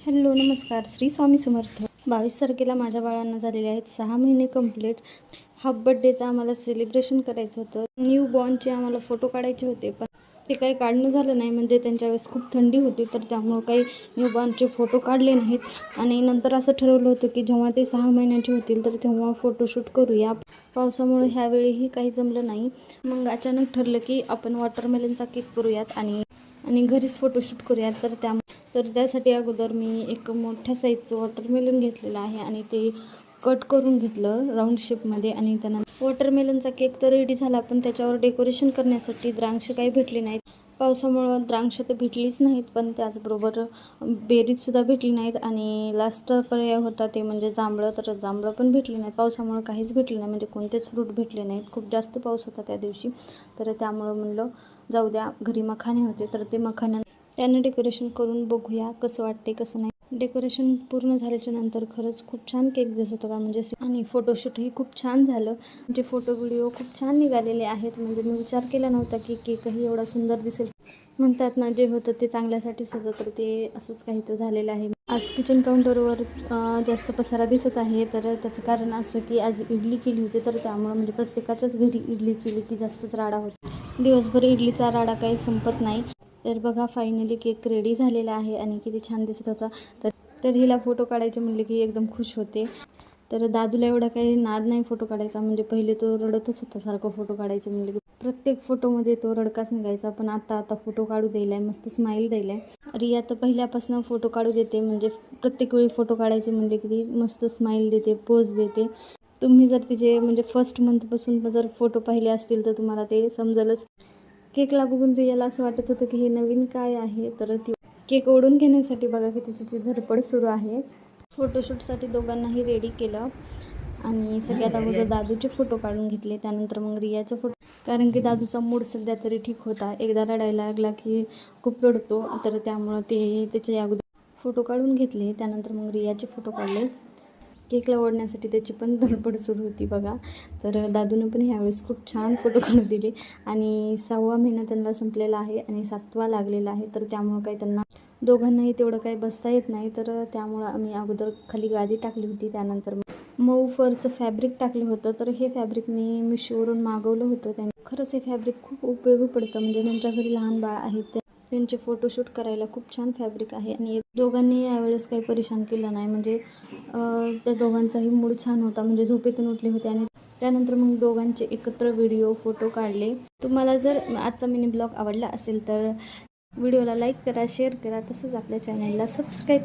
Hello नमस्कार. श्री स्वामी समर्थ. 22 तारखेला माझ्या बाळांना झालेले आहेत 6 महिने कंप्लीट. हाफ बर्थडेचं आम्हाला सेलिब्रेशन करायचं होतं. न्यू बॉर्नचे आम्हाला फोटो काढायचे होते, पण ते काही काढणं झालं नाही. म्हणजे त्यांच्या वेळेस खूप थंडी होती, तर त्यामुळं काही न्यू बॉर्नचे फोटो काढले नाहीत. आणि नंतर असं ठरवलं होतं की जेव्हा ते 6 महिन्याचे होतील तर तेव्हा फोटोशूट करूया. पावसामुळे ह्यावेळीही काही जमलं नाही. मग अचानक ठरलं की आपण वॉटरमेलनचा केक करूयात आणि घरीच फोटोशूट करूयात. तर त्यासाठी अगोदर मी एक मोठ्या साईजचं वॉटरमेलन घेतलेलं आहे आणि ते कट करून घेतलं राऊंड शेपमध्ये. आणि त्यानंतर वॉटरमेलनचा केक तर रेडी झाला, पण त्याच्यावर डेकोरेशन करण्यासाठी द्राक्ष काही भेटली नाहीत. पावसामुळं द्राक्ष तर भेटलीच नाहीत, पण त्याचबरोबर बेरीजसुद्धा भेटली नाहीत. आणि लास्ट पर्याय होता ते म्हणजे जांभळं, तर जांभळं पण भेटली नाहीत. पावसामुळं काहीच भेटलं नाही, म्हणजे कोणतेच फ्रूट भेटले नाहीत. खूप जास्त पाऊस होता त्या दिवशी, तर त्यामुळं म्हणलं जाऊ द्या, घरी मखाने होते तर ते मखाने त्यानं डेकोरेशन करून बघूया कसं वाटते कसं नाही. डेकोरेशन पूर्ण झाल्याच्या नंतर खरंच खूप छान केक दिसत होता म्हणजे. आणि फोटोशूटही खूप छान झालं. म्हणजे फोटो व्हिडिओ खूप छान निघालेले आहेत. म्हणजे मी विचार केला नव्हता की केकही एवढा सुंदर दिसेल. म्हणतात ना, जे होतं ते चांगल्यासाठीच होतं, तर ते असंच काही तर झालेलं आहे. आज किचन काउंटरवर जास्त पसारा दिसत आहे, तर त्याचं कारण असं की आज इडली केली होती, तर त्यामुळं म्हणजे प्रत्येकाच्याच घरी इडली केली की जास्तच राडा होतो. दिवसभर इडलीचा राडा काही संपत नाही. तर बघा, फायनली केक रेडी झालेला आहे आणि किती छान दिसत होता. तर हिला फोटो काढायचे म्हणले की एकदम खुश होते. तर दादूला एवढा काही नाद नाही फोटो काढायचा. म्हणजे पहिले तो रडतच होता सारखं फोटो काढायचे म्हणले की. प्रत्येक फोटोमध्ये तो रडकाच निघायचा, पण आता फोटो काढू द्यायला आहे, मस्त स्माईल द्यायला आहे. रिया तर पहिल्यापासून फोटो काढू देते. म्हणजे प्रत्येक वेळी फोटो काढायचे म्हणले की ती मस्त स्माईल देते, पोज देते. तुम्ही जर तिचे म्हणजे फर्स्ट मंथपासून जर फोटो पाहिले असतील तर तुम्हाला ते समजेलच. केकला बघून रियाला असं वाटत होतं की हे नवीन काय आहे. तर ती केक ओढून घेण्यासाठी बघा की तिची धडपड सुरू आहे. फोटोशूटसाठी दोघांनाही रेडी केलं आणि सगळ्यात अगोदर दादूचे फोटो काढून घेतले. त्यानंतर मग रियाचे फोटो, कारण की दादूचा मूड सध्या तरी ठीक होता. एकदा रडायला लागला की खूप रडतो, तर त्यामुळं ते त्याचे अगोदर फोटो काढून घेतले. त्यानंतर मग रियाचे फोटो काढले. केकला ओढण्यासाठी त्याची पण धडपड सुरू होती बघा. तर दादूनं पण ह्यावेळेस खूप छान फोटो काढून दिले. आणि 6वा महिना त्यांना संपलेला आहे आणि 7वा लागलेला आहे, तर त्यामुळं काही त्यांना दोघांनाही तेवढं काही बसता येत नाही. तर त्यामुळं आम्ही अगोदर खाली गादी टाकली होती. त्यानंतर मऊ फरचं फॅब्रिक टाकलं होतं. तर हे फॅब्रिक मी मिशोवरून मागवलं होतं. खरंच हे फॅब्रिक खूप उपयोगी पडतं. म्हणजे ज्यांच्या घरी लहान बाळ आहेत त्यांचे फोटोशूट करायला खूप छान फॅब्रिक आहे. आणि दोघांनी यावेळेस काही परेशान केलं नाही. म्हणजे त्या दोघांचाही मूड छान होता. म्हणजे झोपेतून उठले होते आणि त्यानंतर मग दोघांचे एकत्र व्हिडिओ फोटो काढले. तुम्हाला जर आजचा मिनी ब्लॉग आवडला असेल तर व्हिडिओला लाईक करा, शेअर करा, तसंच आपल्या चॅनलला सबस्क्राईब